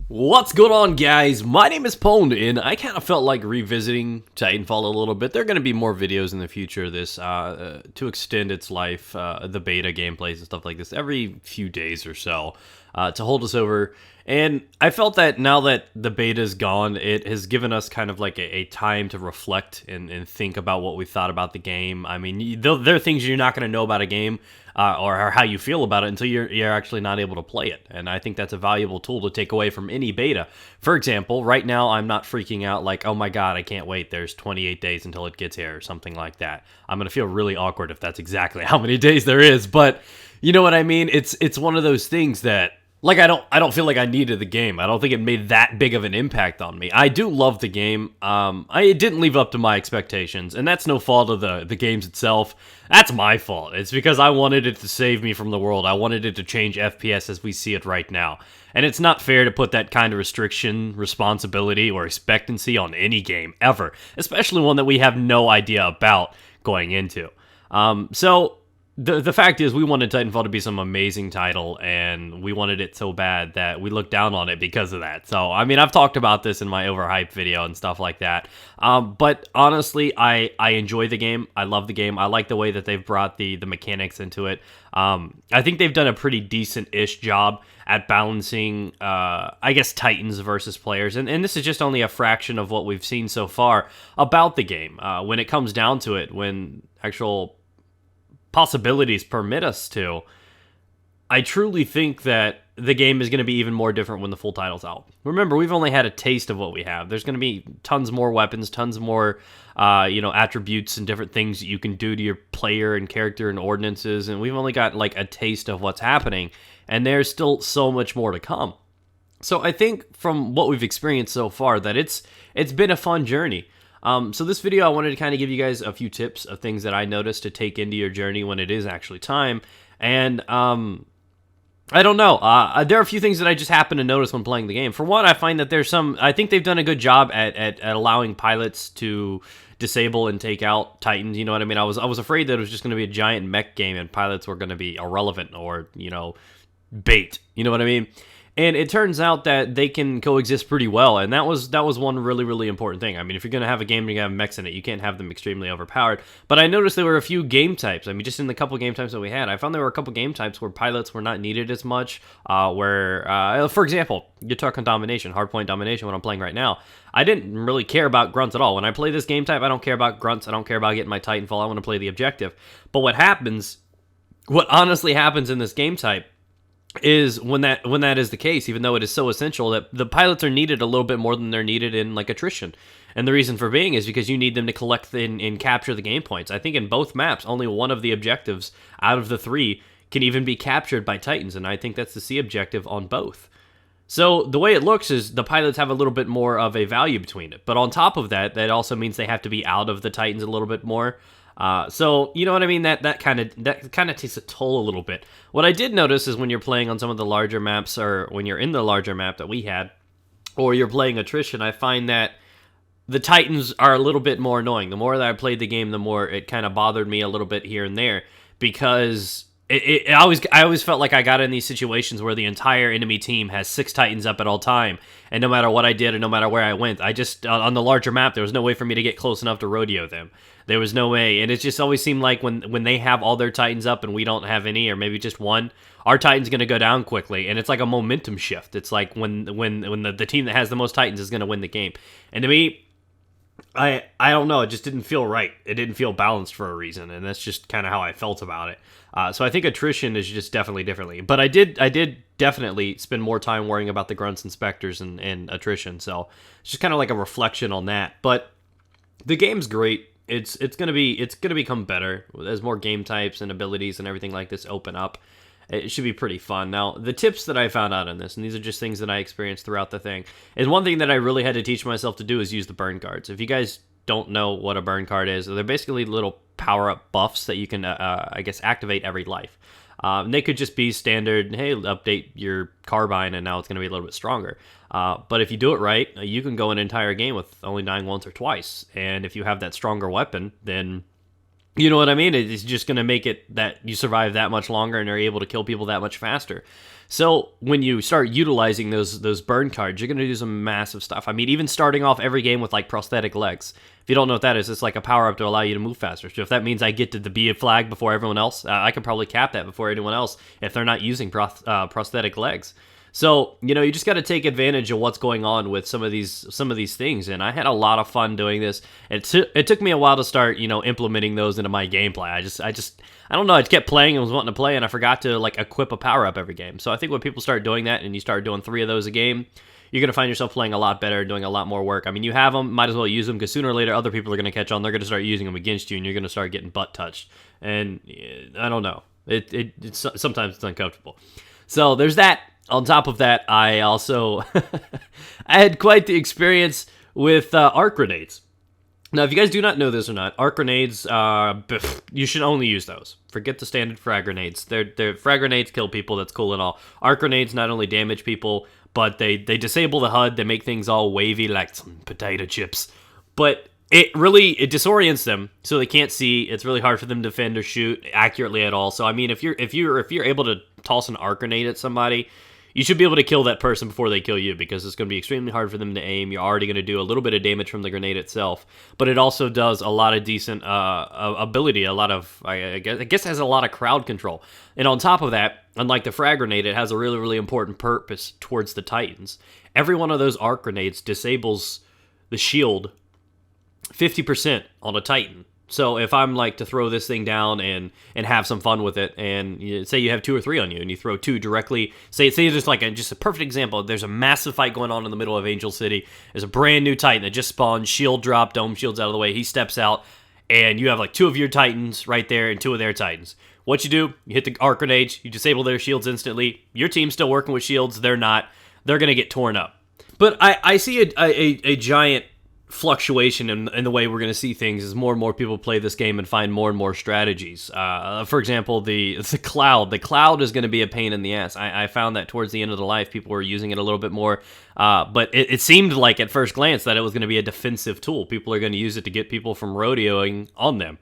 What's going on, guys? My name is Pwned, and I kind of felt like revisiting Titanfall a little bit. There are going to be more videos in the future of this to extend its life, the beta gameplays and stuff like this, every few days or so to hold us over. And I felt that now that the beta is gone, it has given us kind of like a time to reflect and think about what we thought about the game. I mean, there are things you're not going to know about a game or how you feel about it until you're actually not able to play it. And I think that's a valuable tool to take away from any beta. For example, right now I'm not freaking out like, oh my god, I can't wait, there's 28 days until it gets here or something like that. I'm going to feel really awkward if that's exactly how many days there is, but you know what I mean? It's one of those things that, like, I don't feel like I needed the game. I don't think it made that big of an impact on me. I do love the game. It didn't live up to my expectations, and that's no fault of the games itself. That's my fault. It's because I wanted it to save me from the world. I wanted it to change FPS as we see it right now. And it's not fair to put that kind of restriction, responsibility, or expectancy on any game, ever. Especially one that we have no idea about going into. The fact is, we wanted Titanfall to be some amazing title, and we wanted it so bad that we looked down on it because of that. So, I mean, I've talked about this in my overhyped video and stuff like that. But honestly, I enjoy the game. I love the game. I like the way that they've brought the mechanics into it. I think they've done a pretty decent-ish job at balancing, I guess, Titans versus players. And this is just only a fraction of what we've seen so far about the game. When it comes down to it, when actual possibilities permit us to, I truly think that the game is going to be even more different when the full title's out. Remember, we've only had a taste of what we have. There's going to be tons more weapons, tons more, attributes and different things that you can do to your player and character and ordinances, and we've only got like a taste of what's happening, and there's still so much more to come. So I think from what we've experienced so far that it's been a fun journey. So this video, I wanted to kind of give you guys a few tips of things that I noticed to take into your journey when it is actually time. And I don't know. There are a few things that I just happen to notice when playing the game. For one, I find that I think they've done a good job at allowing pilots to disable and take out Titans. You know what I mean? I was afraid that it was just going to be a giant mech game and pilots were going to be irrelevant or, bait. You know what I mean? And it turns out that they can coexist pretty well, and that was one really, really important thing. I mean, if you're going to have a game and you have mechs in it, you can't have them extremely overpowered. But I noticed there were a few game types. I mean, just in the couple game types that we had, I found there were a couple game types where pilots were not needed as much, for example, you're talking domination, hardpoint domination, what I'm playing right now. I didn't really care about grunts at all. When I play this game type, I don't care about grunts. I don't care about getting my Titanfall. I want to play the objective. But what honestly happens in this game type is when that is the case, even though it is so essential, that the pilots are needed a little bit more than they're needed in like attrition. And the reason for being is because you need them to collect and capture the game points. I think in both maps, only one of the objectives out of the three can even be captured by Titans, and I think that's the C objective on both. So the way it looks is the pilots have a little bit more of a value between it. But on top of that, that also means they have to be out of the Titans a little bit more. So you know what I mean? That kind of takes a toll a little bit. What I did notice is when you're playing on some of the larger maps, or when you're in the larger map that we had, or you're playing attrition, I find that the Titans are a little bit more annoying. The more that I played the game, the more it kind of bothered me a little bit here and there, because I always felt like I got in these situations where the entire enemy team has 6 Titans up at all time, and no matter what I did and no matter where I went, I just, on the larger map, there was no way for me to get close enough to rodeo them. There was no way, and it just always seemed like when they have all their Titans up and we don't have any, or maybe just one, our Titan's going to go down quickly, and it's like a momentum shift. It's like when the team that has the most Titans is going to win the game. And to me, I don't know, it just didn't feel right. It didn't feel balanced for a reason, and that's just kind of how I felt about it. So I think attrition is just definitely differently. But I did definitely spend more time worrying about the grunts and specters and attrition, so it's just kind of like a reflection on that. But the game's great. It's gonna become better as more game types and abilities and everything like this open up. It should be pretty fun. Now, the tips that I found out in this, and these are just things that I experienced throughout the thing, is one thing that I really had to teach myself to do is use the burn cards. If you guys don't know what a burn card is, they're basically little power-up buffs that you can, I guess, activate every life. They could just be standard, hey, update your carbine, and now it's going to be a little bit stronger. But if you do it right, you can go an entire game with only dying once or twice. And if you have that stronger weapon, then You know what I mean? It's just going to make it that you survive that much longer and are able to kill people that much faster. So when you start utilizing those burn cards, you're going to do some massive stuff. I mean, even starting off every game with like prosthetic legs. If you don't know what that is, it's like a power-up to allow you to move faster. So if that means I get to the B flag before everyone else, I could probably cap that before anyone else if they're not using prosthetic legs. So, you know, you just got to take advantage of what's going on with some of these things, and I had a lot of fun doing this. It took me a while to start, you know, implementing those into my gameplay. I don't know, I just kept playing and was wanting to play, and I forgot to, like, equip a power-up every game. So I think when people start doing that and you start doing 3 of those a game, you're going to find yourself playing a lot better, doing a lot more work. I mean, you have them, might as well use them, because sooner or later other people are going to catch on. They're going to start using them against you, and you're going to start getting butt touched. And I don't know. It's sometimes it's uncomfortable. So there's that. On top of that, I also I had quite the experience with arc grenades. Now, if you guys do not know this or not, arc grenades, you should only use those. Forget the standard frag grenades. Frag grenades kill people, that's cool and all. Arc grenades not only damage people, but they disable the HUD, they make things all wavy like some potato chips. But it disorients them, so they can't see. It's really hard for them to defend or shoot accurately at all. So I mean, if you're able to toss an arc grenade at somebody, you should be able to kill that person before they kill you, because it's going to be extremely hard for them to aim. You're already going to do a little bit of damage from the grenade itself, but it also does a lot of decent ability, a lot of, I guess has a lot of crowd control. And on top of that, unlike the frag grenade, it has a really, really important purpose towards the Titans. Every one of those arc grenades disables the shield 50% on a Titan. So if I'm like to throw this thing down and have some fun with it, and say you have 2 or 3 on you, and you throw 2 directly, say just a perfect example. There's a massive fight going on in the middle of Angel City. There's a brand new Titan that just spawned, shield drop, dome shield's out of the way. He steps out, and you have like 2 of your Titans right there and 2 of their Titans. What you do? You hit the arc grenades, you disable their shields instantly. Your team's still working with shields. They're not. They're gonna get torn up. But I see a giant fluctuation in the way we're going to see things as more and more people play this game and find more and more strategies. For example, the cloud. The cloud is going to be a pain in the ass. I found that towards the end of the life, people were using it a little bit more, but it seemed like at first glance that it was going to be a defensive tool. People are going to use it to get people from rodeoing on them.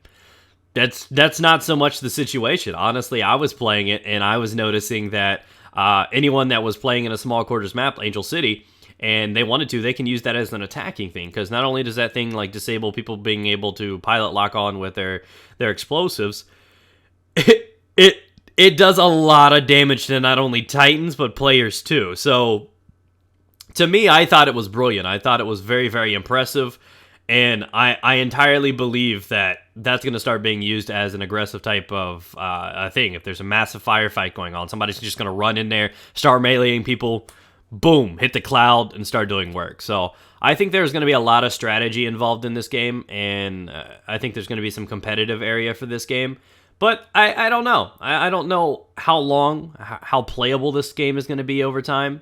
That's not so much the situation. Honestly, I was playing it, and I was noticing that anyone that was playing in a small quarters map, Angel City, and they wanted to, they can use that as an attacking thing, because not only does that thing like disable people being able to pilot lock on with their explosives, it does a lot of damage to not only Titans but players too. So to me, I thought it was brilliant. I thought it was very, very impressive, and I entirely believe that that's going to start being used as an aggressive type of thing. If there's a massive firefight going on, somebody's just going to run in there, start meleeing people, boom, hit the cloud, and start doing work. So I think there's going to be a lot of strategy involved in this game, and I think there's going to be some competitive area for this game. But I don't know. I don't know how playable this game is going to be over time.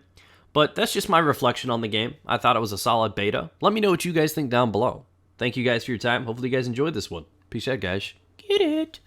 But that's just my reflection on the game. I thought it was a solid beta. Let me know what you guys think down below. Thank you guys for your time. Hopefully you guys enjoyed this one. Peace out, guys. Get it.